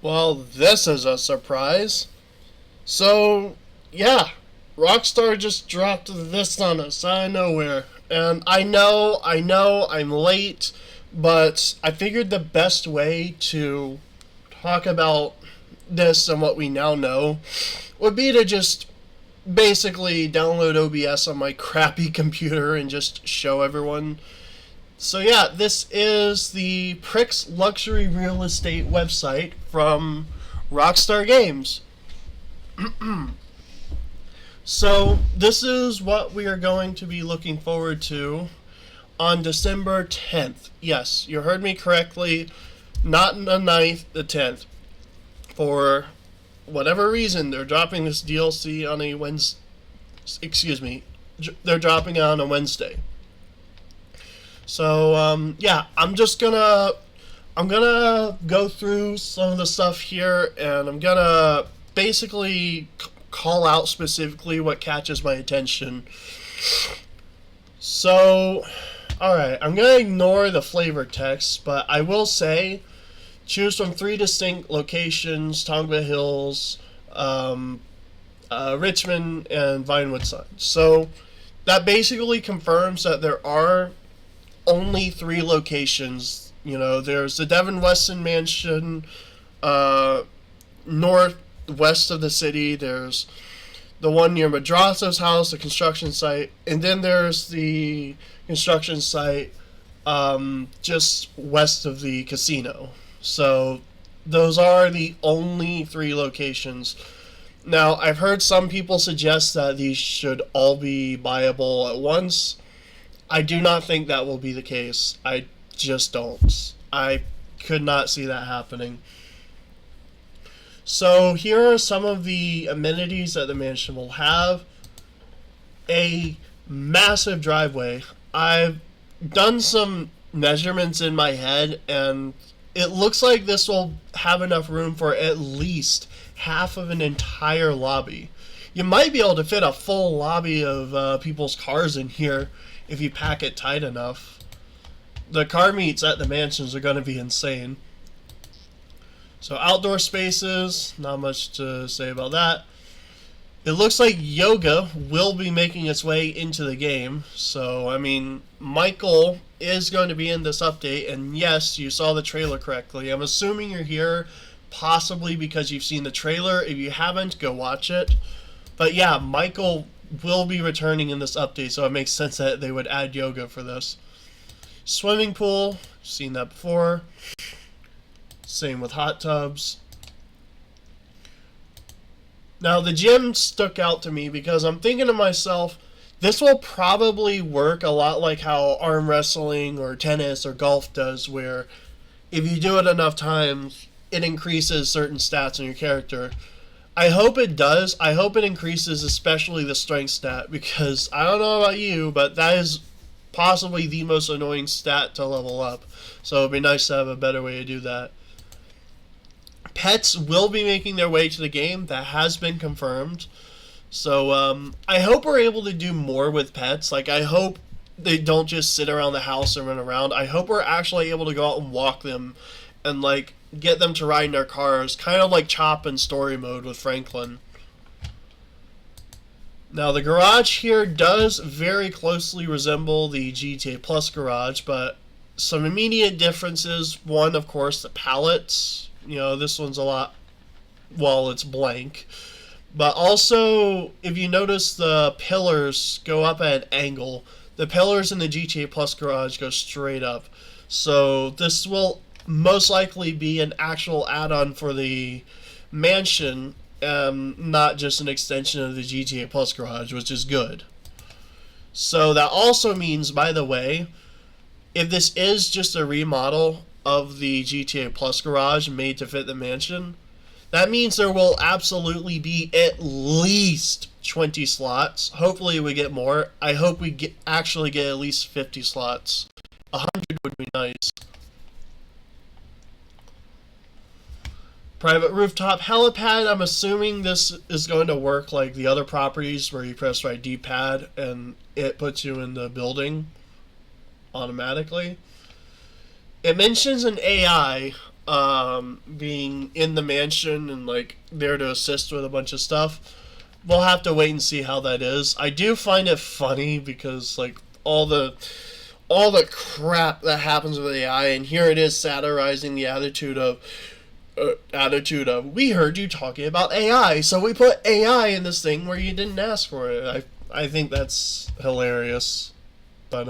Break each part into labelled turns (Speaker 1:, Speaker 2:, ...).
Speaker 1: Well, this is a surprise. So, yeah, Rockstar just dropped this on us out of nowhere. And I'm late, but I figured the best way to talk about this and what we now know would be to just basically download OBS on my crappy computer and just show everyone. So yeah, this is the Pricks Luxury Real Estate website from Rockstar Games. So this is what we are going to be looking forward to on December 10th. Yes, you heard me correctly, not the 9th, the 10th. For whatever reason, they're dropping this DLC on a Wednesday. Excuse me, they're dropping it on a Wednesday. So yeah, I'm gonna go through some of the stuff here, and I'm gonna basically call out specifically what catches my attention. So, alright, I'm gonna ignore the flavor text, but I will say choose from 3 distinct locations: Tonga Hills, Richmond, and Vinewood Side. So, that basically confirms that there are only 3 locations. You know, there's the Devin Weston Mansion, northwest of the city. There's the one near Madrasa's house, the construction site, and then there's the construction site just west of the casino. So those are the only 3 locations. Now, I've heard some people suggest that these should all be buyable at once. I do not think that will be the case. I just don't. I could not see that happening. So here are some of the amenities that the mansion will have. A massive driveway. I've done some measurements in my head, and it looks like this will have enough room for at least half of an entire lobby. You might be able to fit a full lobby of people's cars in here if you pack it tight enough. The car meets at the mansions are going to be insane. So outdoor spaces, not much to say about that. It looks like yoga will be making its way into the game. So, I mean, Michael is going to be in this update. And yes, you saw the trailer correctly. I'm assuming you're here possibly because you've seen the trailer. If you haven't, go watch it. But yeah, Michael will be returning in this update, so it makes sense that they would add yoga for this. Swimming pool, seen that before. Same with hot tubs. Now the gym stuck out to me because I'm thinking to myself, this will probably work a lot like how arm wrestling or tennis or golf does, where if you do it enough times, it increases certain stats in your character. I hope it does. I hope it increases especially the strength stat, because I don't know about you, but that is possibly the most annoying stat to level up. So it'd be nice to have a better way to do that. Pets will be making their way to the game. That has been confirmed. So I hope we're able to do more with pets. Like, I hope they don't just sit around the house and run around. I hope we're actually able to go out and walk them and, like, get them to ride in their cars, kind of like Chop in story mode with Franklin. Now the garage here does very closely resemble the GTA Plus garage, but some immediate differences. One, of course, the pallets. You know, this one's a lot, well, it's blank. But also, if you notice, the pillars go up at an angle. The pillars in the GTA Plus garage go straight up. So this will most likely be an actual add-on for the mansion, not just an extension of the GTA Plus garage, which is good. So that also means, by the way, if this is just a remodel of the GTA Plus garage made to fit the mansion, that means there will absolutely be at least 20 slots. Hopefully we get more. I hope we actually get at least 50 slots. 100 would be nice. Private rooftop helipad. I'm assuming this is going to work like the other properties where you press right D-pad and it puts you in the building automatically. It mentions an AI. being in the mansion and like there to assist with a bunch of stuff. We'll have to wait and see how that is. I do find it funny because like all the crap that happens with AI, and here it is satirizing the attitude of we heard you talking about AI, so we put AI in this thing where you didn't ask for it. I think that's hilarious, but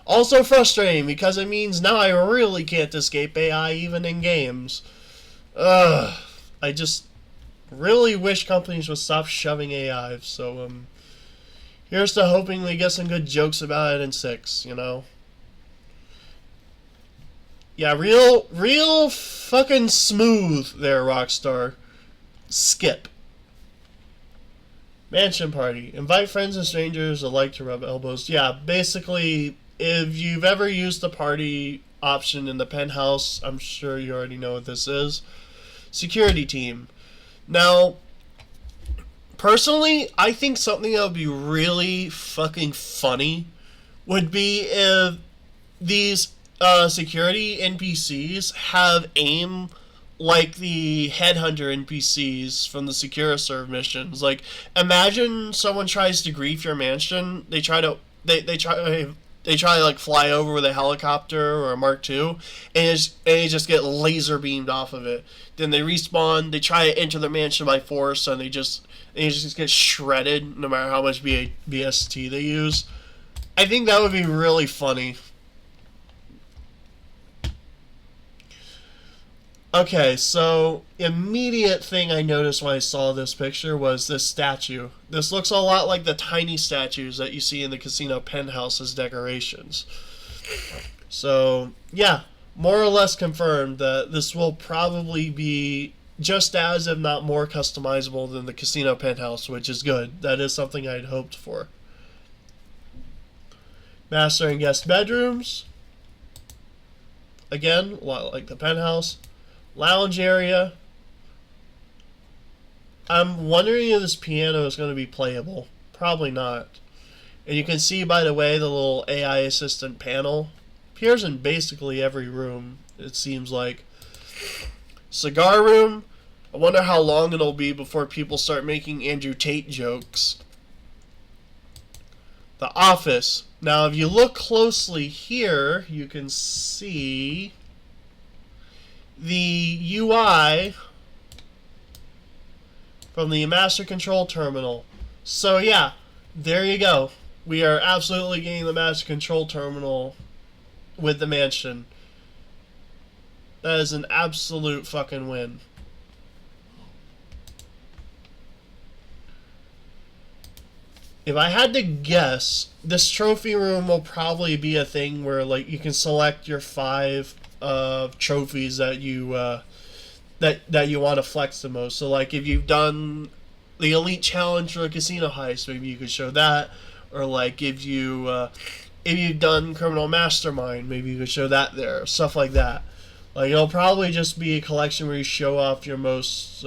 Speaker 1: also frustrating because it means now I really can't escape AI even in games. I just really wish companies would stop shoving AI. So here's to hoping we get some good jokes about it in 6. Yeah, real fucking smooth there, Rockstar. Skip. Mansion party. Invite friends and strangers alike to rub elbows. Yeah, basically, if you've ever used the party option in the penthouse, I'm sure you already know what this is. Security team. Now, personally, I think something that would be really fucking funny would be if these security NPCs have aim like the headhunter NPCs from the Secura missions. Like, imagine someone tries to grief your mansion. They try to like fly over with a helicopter or a Mark II, and just get laser beamed off of it. Then they respawn. They try to enter the mansion by force, and they just get shredded no matter how much BST they use. I think that would be really funny. Okay, so immediate thing I noticed when I saw this picture was this statue. This looks a lot like the tiny statues that you see in the casino penthouse as decorations. So, yeah, more or less confirmed that this will probably be just as, if not more, customizable than the casino penthouse, which is good. That is something I'd hoped for. Master and guest bedrooms. Again, a lot like the penthouse. Lounge area. I'm wondering if this piano is going to be playable. Probably not. And you can see, by the way, the little AI assistant panel appears in basically every room, it seems like. Cigar room. I wonder how long it'll be before people start making Andrew Tate jokes. The office. Now, if you look closely here, you can see the UI from the master control terminal. So yeah, there you go. We are absolutely getting the master control terminal with the mansion. That is an absolute fucking win. If I had to guess, this trophy room will probably be a thing where like you can select your 5 trophies that you that you want to flex the most. So like if you've done the elite challenge for a casino heist, maybe you could show that. Or like if you've done criminal mastermind, maybe you could show that there. Stuff like that. Like it'll probably just be a collection where you show off your most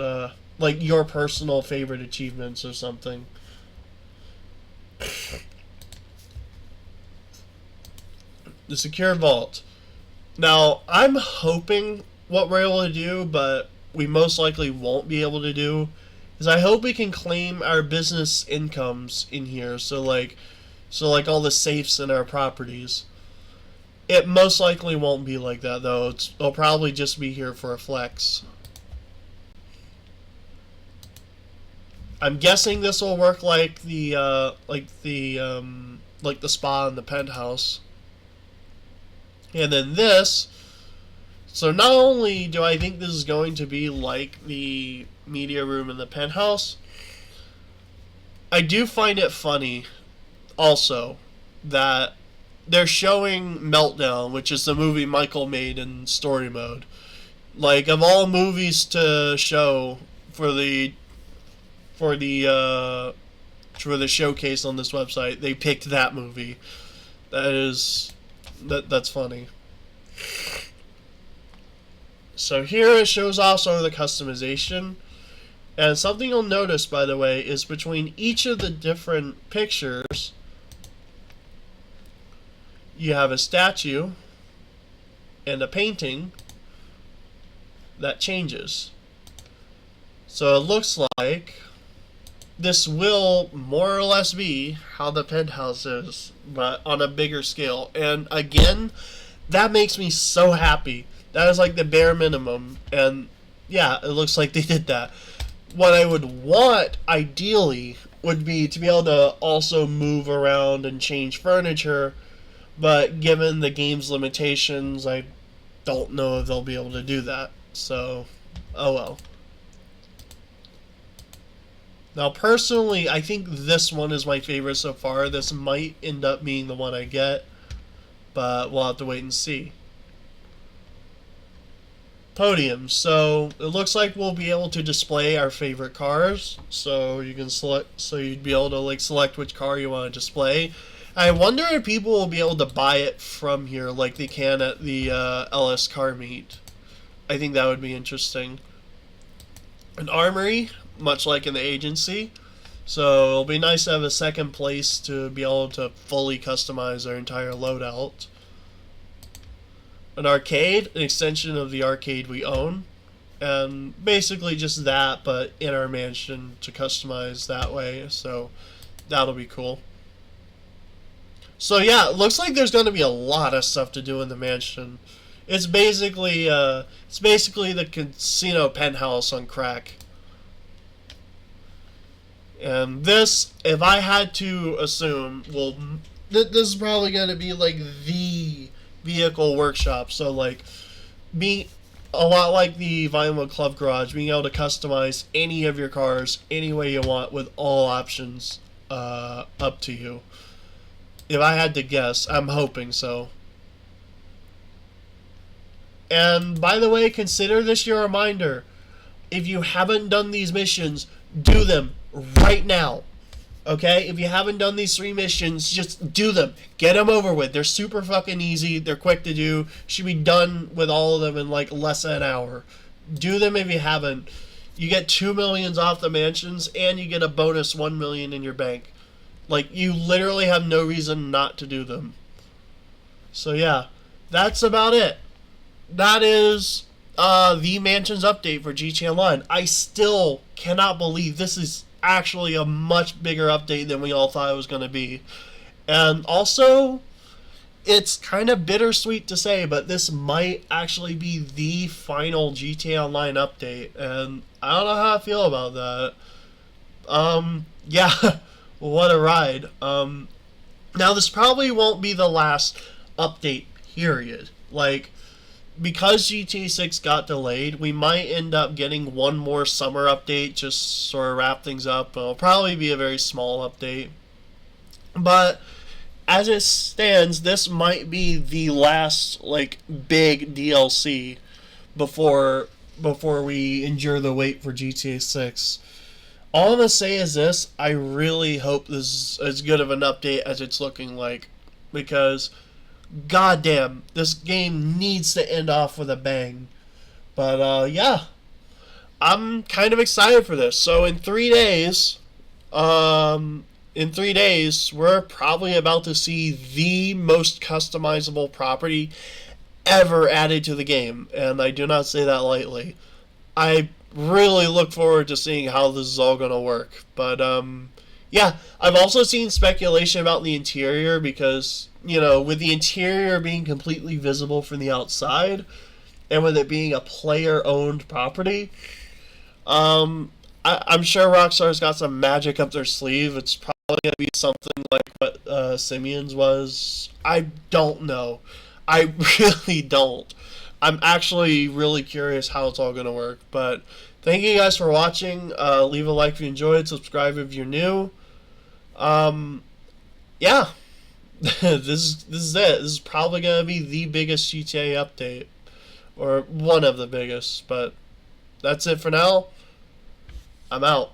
Speaker 1: like your personal favorite achievements or something. The secure vault. Now, I'm hoping what we're able to do, but we most likely won't be able to do, is I hope we can claim our business incomes in here. So like all the safes in our properties. It most likely won't be like that though. It'll probably just be here for a flex. I'm guessing this will work like the spa in the penthouse. And then this. So not only do I think this is going to be like the media room in the penthouse, I do find it funny also that they're showing Meltdown, which is the movie Michael made in story mode. Like of all movies to show for the showcase on this website, they picked that movie. That's funny. So here it shows also the customization. And something you'll notice, by the way, is between each of the different pictures, you have a statue and a painting. that changes. So it looks like this will more or less be how the penthouse is, but on a bigger scale. And again, that makes me so happy. That is like the bare minimum. And yeah, it looks like they did that. What I would want, ideally, would be to be able to also move around and change furniture. But given the game's limitations, I don't know if they'll be able to do that. So, oh well. Now, personally, I think this one is my favorite so far. This might end up being the one I get, but we'll have to wait and see. Podium. So it looks like we'll be able to display our favorite cars. So you can select. So you'd be able to like select which car you want to display. I wonder if people will be able to buy it from here, like they can at the LS Car Meet. I think that would be interesting. An armory, much like in the agency. So it'll be nice to have a second place to be able to fully customize our entire loadout. An arcade, an extension of the arcade we own. And basically just that, but in our mansion to customize that way. So that'll be cool. So yeah, it looks like there's going to be a lot of stuff to do in the mansion. It's basically the casino penthouse on crack. And this, if I had to assume, well, this is probably going to be like the vehicle workshop. So like, being a lot like the Vinewood Club Garage, being able to customize any of your cars any way you want with all options up to you. If I had to guess, I'm hoping so. And by the way, consider this your reminder. If you haven't done these missions, do them right now. Okay? If you haven't done these 3 missions, just do them. Get them over with. They're super fucking easy. They're quick to do. Should be done with all of them in like less than an hour. Do them if you haven't. You get 2 millions off the mansions, and you get a bonus 1 million in your bank. Like, you literally have no reason not to do them. So yeah, that's about it. That is the Mansions update for GTA Online. I still cannot believe this is actually a much bigger update than we all thought it was going to be. And also, it's kind of bittersweet to say, but this might actually be the final GTA Online update. And I don't know how I feel about that. Yeah. What a ride. Now, this probably won't be the last update, period. Like, because GTA 6 got delayed, we might end up getting one more summer update, just sort of wrap things up. It'll probably be a very small update. But, as it stands, this might be the last, like, big DLC before we endure the wait for GTA 6. All I'm going to say is this, I really hope this is as good of an update as it's looking like. Because, goddamn, this game needs to end off with a bang. But, yeah. I'm kind of excited for this. So, in 3 days, we're probably about to see the most customizable property ever added to the game. And I do not say that lightly. I really look forward to seeing how this is all going to work. But, yeah, I've also seen speculation about the interior because, you know, with the interior being completely visible from the outside, and with it being a player-owned property, I'm sure Rockstar's got some magic up their sleeve. It's probably going to be something like what Simeon's was. I don't know. I really don't. I'm actually really curious how it's all going to work. But thank you guys for watching. Leave a like if you enjoyed. Subscribe if you're new. Yeah. this is it. This is probably going to be the biggest GTA update. Or one of the biggest. But that's it for now. I'm out.